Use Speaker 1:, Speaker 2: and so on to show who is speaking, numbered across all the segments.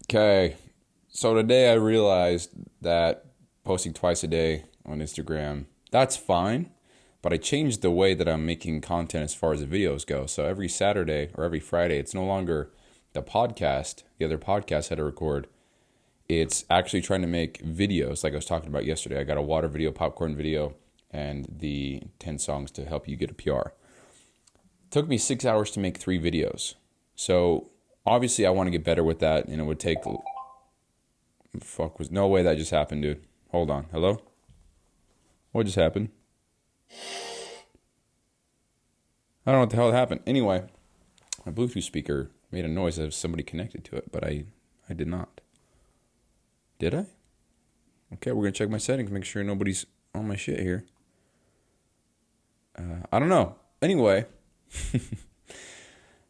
Speaker 1: Okay, so today I realized that posting twice a day on Instagram, that's fine, but I changed the way that I'm making content as far as the videos go. So every Saturday or every Friday, it's no longer the other podcast I had to record. It's actually trying to make videos like I was talking about yesterday. I got a water video, popcorn video, and the 10 songs to help you get a PR. It took me 6 hours to make 3 videos. So obviously I want to get better with that, and it would take no way that just happened, dude. Hold on. Hello? What just happened? I don't know what the hell happened. Anyway, my Bluetooth speaker made a noise as if somebody connected to it, but I did not. Did I? Okay, we're going to check my settings, make sure nobody's on my shit here. I don't know. Anyway,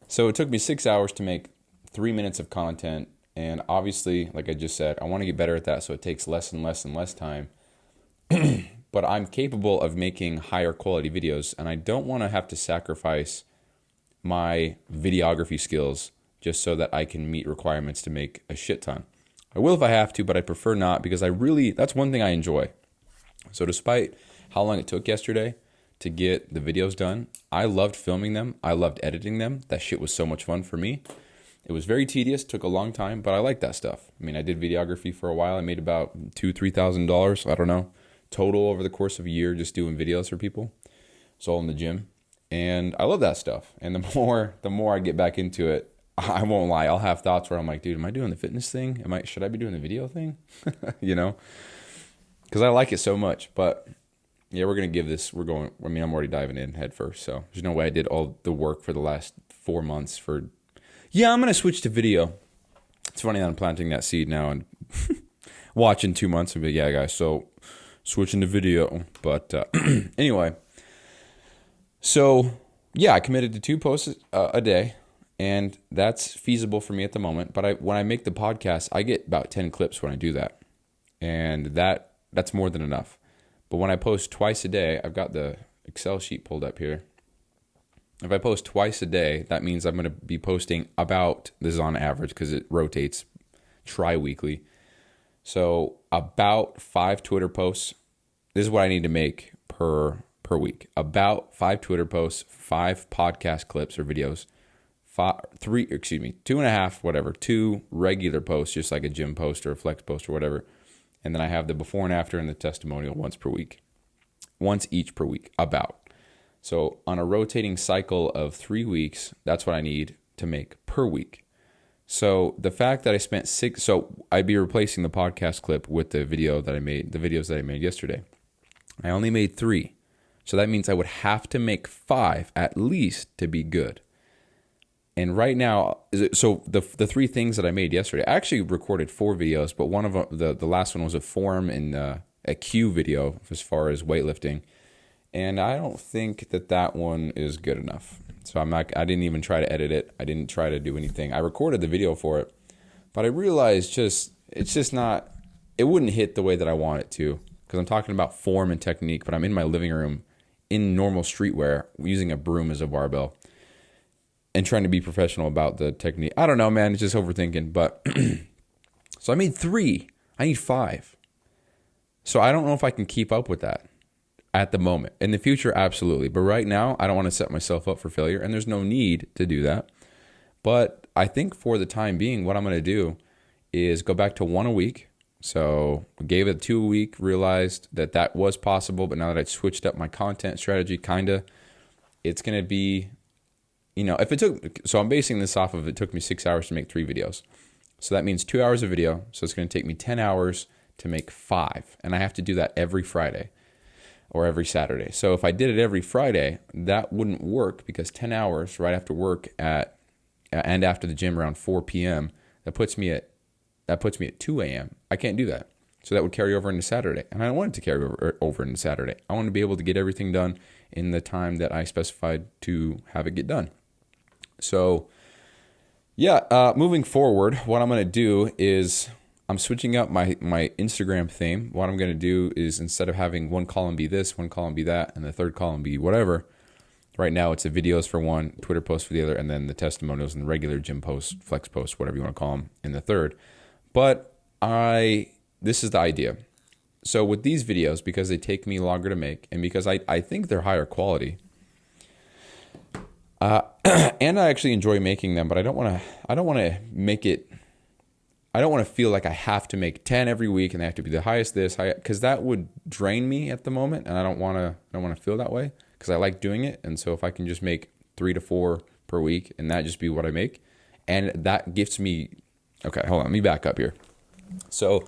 Speaker 1: so it took me 6 hours to make 3 minutes of content. And obviously, like I just said, I want to get better at that, so it takes less and less and less time. But I'm capable of making higher quality videos, and I don't want to have to sacrifice my videography skills just so that I can meet requirements to make a shit ton. I will if I have to, but I prefer not, because that's one thing I enjoy. So despite how long it took yesterday to get the videos done, I loved filming them. I loved editing them. That shit was so much fun for me. It was very tedious, took a long time, but I like that stuff. I mean, I did videography for a while. I made about $2,000-$3,000, I don't know, total over the course of a year just doing videos for people. It's all in the gym. And I love that stuff. And the more I get back into it, I won't lie, I'll have thoughts where I'm like, dude, am I doing the fitness thing? Should I be doing the video thing? You know? Because I like it so much. But yeah, we're going to give this, I'm already diving in head first. So there's no way I did all the work for the last 4 months yeah, I'm going to switch to video. It's funny that I'm planting that seed now and watch in 2 months and be, yeah, guys, so switching to video. But anyway, so yeah, I committed to 2 posts a day, and that's feasible for me at the moment. But when I make the podcast, I get about 10 clips when I do that, and that's more than enough. But when I post twice a day, I've got the Excel sheet pulled up here. If I post twice a day, that means I'm going to be posting this is on average because it rotates tri-weekly. So about 5 Twitter posts. This is what I need to make per week. About 5 Twitter posts, 5 podcast clips or videos, 2.5, whatever, 2 regular posts, just like a gym post or a flex post or whatever. And then I have the before and after and the testimonial once each per week, about. So on a rotating cycle of 3 weeks, that's what I need to make per week. So the fact that I spent so I'd be replacing the podcast clip with the videos that I made yesterday. I only made 3. So that means I would have to make 5 at least to be good. And right now, so the 3 things that I made yesterday, I actually recorded 4 videos, but one of them, the last one was a form and a cue video as far as weightlifting. And I don't think that one is good enough. So I didn't even try to edit it. I didn't try to do anything. I recorded the video for it, but I realized it's just not, it wouldn't hit the way that I want it to, because I'm talking about form and technique, but I'm in my living room in normal streetwear using a broom as a barbell and trying to be professional about the technique. I don't know, man. It's just overthinking. But so I made 3. I need 5. So I don't know if I can keep up with that. At the moment. In the future, absolutely. But right now, I don't want to set myself up for failure, and there's no need to do that. But I think for the time being, what I'm going to do is go back to 1 a week. So I gave it 2 a week, realized that was possible, but now that I switched up my content strategy, it's going to be, so I'm basing this off of it took me 6 hours to make 3 videos. So that means 2 hours of video. So it's going to take me 10 hours to make 5. And I have to do that every Friday. Or every Saturday. So if I did it every Friday, that wouldn't work, because 10 hours right after work and after the gym around 4 p.m., that puts me at 2 a.m. I can't do that. So that would carry over into Saturday. And I don't want it to carry over into Saturday. I want to be able to get everything done in the time that I specified to have it get done. So yeah, moving forward, what I'm going to do is I'm switching up my Instagram theme. What I'm going to do is, instead of having one column be this, one column be that, and the third column be whatever, right now it's the videos for one, Twitter posts for the other, and then the testimonials and the regular gym posts, flex posts, whatever you want to call them, in the third. But this is the idea. So with these videos, because they take me longer to make, and because I think they're higher quality, and I actually enjoy making them, but I don't want to make it. I don't want to feel like I have to make 10 every week and they have to be the highest because that would drain me at the moment, and I don't want to feel that way because I like doing it. And so if I can just make 3 to 4 per week and that just be what I make, and that gives me. Okay, hold on, let me back up here. So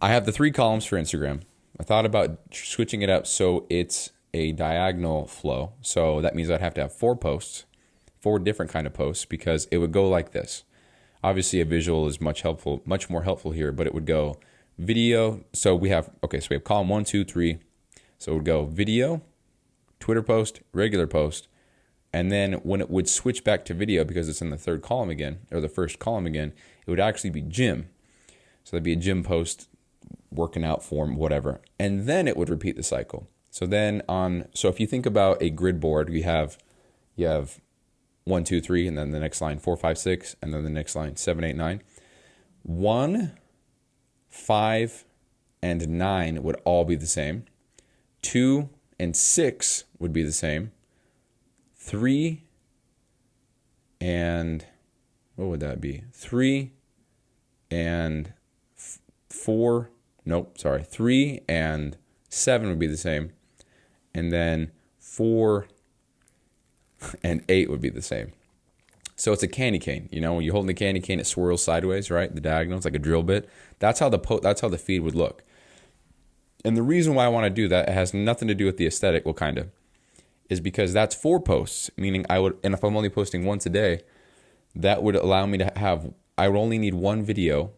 Speaker 1: I have the 3 columns for Instagram. I thought about switching it up so it's a diagonal flow. So that means I'd have to have 4 posts, 4 different kind of posts, because it would go like this. Obviously, a visual is much more helpful here, but it would go video. So we have column 1, 2, 3. So it would go video, Twitter post, regular post, and then when it would switch back to video, because it's in the 3rd column again, or the 1st column again, it would actually be gym. So that'd be a gym post, working out form, whatever. And then it would repeat the cycle. So if you think about a grid board, you have 1, 2, 3, and then the next line 4, 5, 6, and then the next line 7, 8, 9. 1, 5, and 9 would all be the same. 2 and 6 would be the same. 3 and what would that be? 3 and 4. Nope, sorry. 3 and 7 would be the same. And then 4 and 8 would be the same. So it's a candy cane. You know, when you hold the candy cane, it swirls sideways, right? The diagonal, it's like a drill bit. That's how the feed would look. And the reason why I want to do that, it has nothing to do with the aesthetic, well, kind of, is because that's 4 posts, meaning and if I'm only posting once a day, that would allow me to I would only need 1 video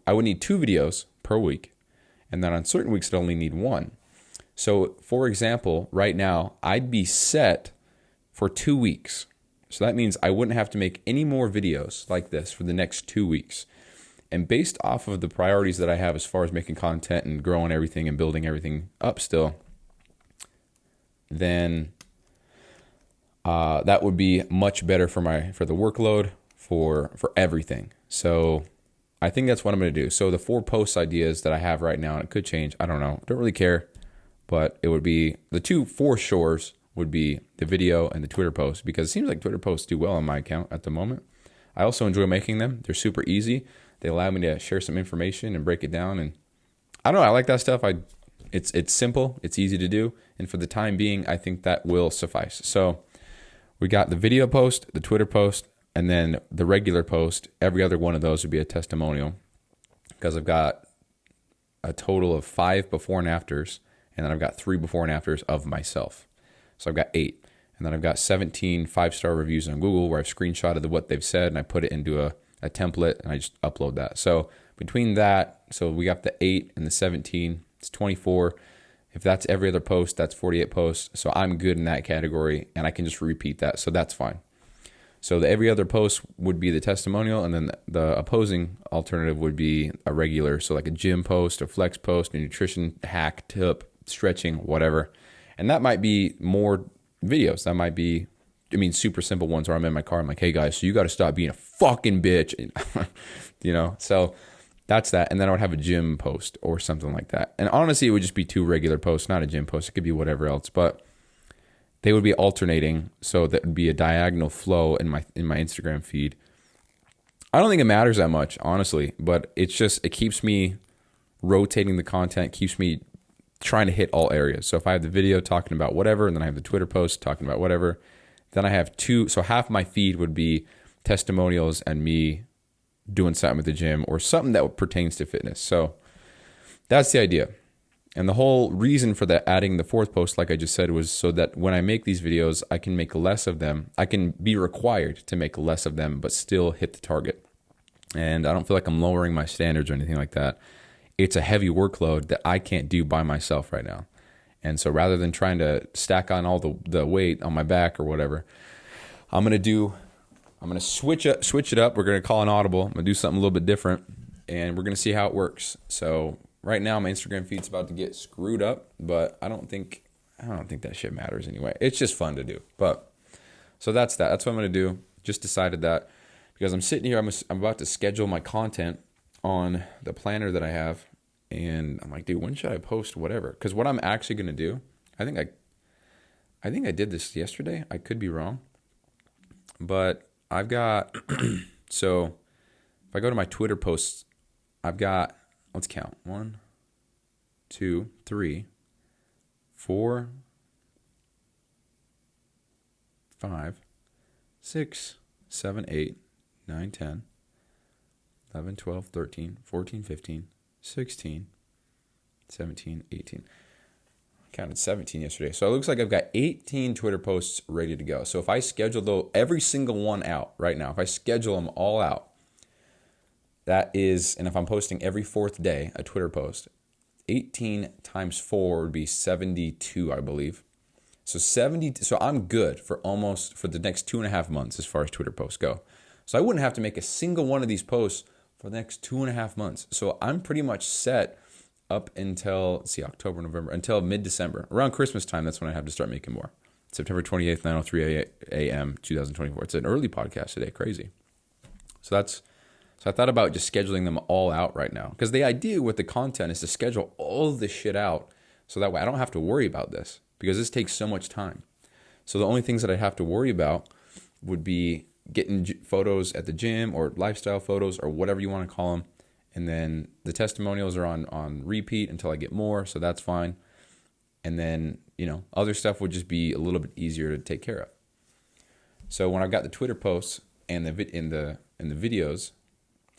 Speaker 1: I would need 2 videos per week. And then on certain weeks, I'd only need 1. So, for example, right now, I'd be set for 2 weeks. So that means I wouldn't have to make any more videos like this for the next 2 weeks. And based off of the priorities that I have as far as making content and growing everything and building everything up still, then that would be much better for the workload, for everything. So I think that's what I'm going to do. So the 4 post ideas that I have right now, and it could change, I don't know, don't really care. But it would be the 2 for sures would be the video and the Twitter post, because it seems like Twitter posts do well on my account at the moment. I also enjoy making them. They're super easy. They allow me to share some information and break it down. And I don't know, I like that stuff. It's simple. It's easy to do. And for the time being, I think that will suffice. So we got the video post, the Twitter post, and then the regular post. Every other one of those would be a testimonial, because I've got a total of 5 before and afters. And then I've got 3 before and afters of myself. So I've got 8. And then I've got 17 5-star reviews on Google where I've screenshotted what they've said and I put it into a template and I just upload that. So between that, so we got the 8 and the 17, it's 24. If that's every other post, that's 48 posts. So I'm good in that category and I can just repeat that. So that's fine. So the every other post would be the testimonial, and then the opposing alternative would be a regular. So like a gym post, a flex post, a nutrition hack, tip, stretching, whatever. And that might be more videos. That might be, super simple ones where I'm in my car. I'm like, hey guys, so you got to stop being a fucking bitch. So that's that. And then I would have a gym post or something like that. And honestly, it would just be 2 regular posts, not a gym post. It could be whatever else, but they would be alternating. So that would be a diagonal flow in my Instagram feed. I don't think it matters that much, honestly, but it keeps me rotating the content, keeps me trying to hit all areas. So if I have the video talking about whatever, and then I have the Twitter post talking about whatever, then I have 2. So half my feed would be testimonials and me doing something at the gym or something that pertains to fitness. So that's the idea. And the whole reason for that, adding the 4th post, like I just said, was so that when I make these videos, I can make less of them. I can be required to make less of them, but still hit the target. And I don't feel like I'm lowering my standards or anything like that. It's a heavy workload that I can't do by myself right now. And so rather than trying to stack on all the weight on my back or whatever, I'm going to switch it up. We're going to call an audible. I'm going to do something a little bit different, and we're going to see how it works. So right now my Instagram feed's about to get screwed up, but I don't think that shit matters anyway. It's just fun to do. But so that's that. That's what I'm going to do. Just decided that because I'm sitting here, I'm about to schedule my content on the planner that I have, and I'm like, dude, when should I post whatever? Because what I'm actually going to do, I think I did this yesterday. I could be wrong, but I've got so if I go to my Twitter posts, I've got, let's count, 1, 2, 3, 4, 5, 6, 7, 8, 9, 10, 11, 12, 13, 14, 15, 16, 17, 18. I counted 17 yesterday. So it looks like I've got 18 Twitter posts ready to go. So if I schedule every single one out right now, if I schedule them all out, that is, and if I'm posting every 4th day a Twitter post, 18 times 4 would be 72, I believe. So I'm good for the next 2.5 months as far as Twitter posts go. So I wouldn't have to make a single one of these posts for the next 2.5 months. So I'm pretty much set up until, October, November, until mid-December. Around Christmas time, that's when I have to start making more. September 28th, 9:03 a.m., 2024. It's an early podcast today. Crazy. So I thought about just scheduling them all out right now. Because the idea with the content is to schedule all of this shit out so that way I don't have to worry about this, because this takes so much time. So the only things that I have to worry about would be getting photos at the gym, or lifestyle photos, or whatever you want to call them. And then the testimonials are on repeat until I get more, so that's fine. And then, other stuff would just be a little bit easier to take care of. So when I've got the Twitter posts and the videos,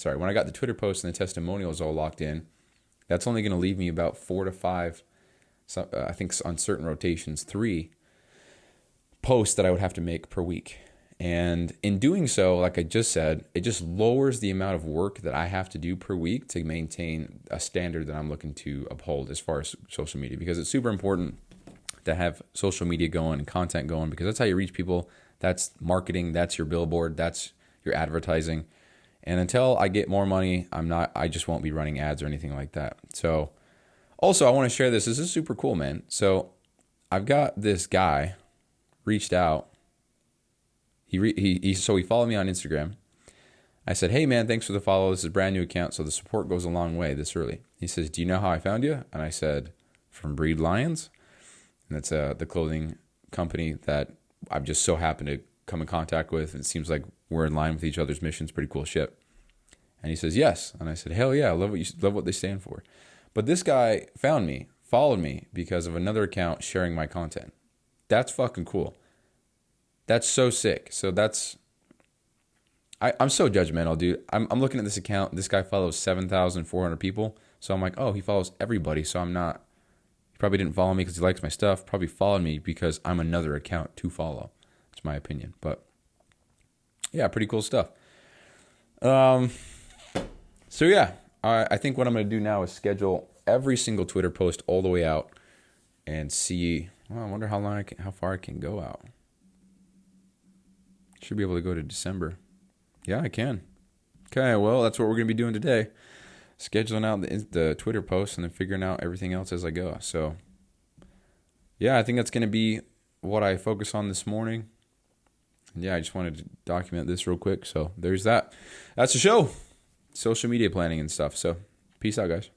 Speaker 1: when I got the Twitter posts and the testimonials all locked in, that's only going to leave me about 4 to 5, I think on certain rotations, 3 posts that I would have to make per week. And in doing so, like I just said, it just lowers the amount of work that I have to do per week to maintain a standard that I'm looking to uphold as far as social media, because it's super important to have social media going and content going, because that's how you reach people. That's marketing. That's your billboard. That's your advertising. And until I get more money, I just won't be running ads or anything like that. So also, I want to share this. This is super cool, man. So I've got this guy reached out. He followed me on Instagram. I said, hey man, thanks for the follow. This is a brand new account, so the support goes a long way this early. He says, do you know how I found you? And I said, from Breed Lions. And that's the clothing company that I've just so happened to come in contact with. And it seems like we're in line with each other's missions. Pretty cool shit. And he says, yes. And I said, hell yeah, I love what they stand for. But this guy found me, followed me because of another account sharing my content. That's fucking cool. That's so sick. So I'm so judgmental, dude. I'm looking at this account. This guy follows 7,400 people. So I'm like, oh, he follows everybody. So he probably didn't follow me because he likes my stuff. Probably followed me because I'm another account to follow. That's my opinion. But yeah, pretty cool stuff. So yeah, I think what I'm going to do now is schedule every single Twitter post all the way out and see. Well, I wonder how far I can go out. Should be able to go to December. Yeah, I can. Okay, well, that's what we're going to be doing today. Scheduling out the Twitter posts and then figuring out everything else as I go. So, yeah, I think that's going to be what I focus on this morning. And yeah, I just wanted to document this real quick. So, there's that. That's the show. Social media planning and stuff. So, peace out, guys.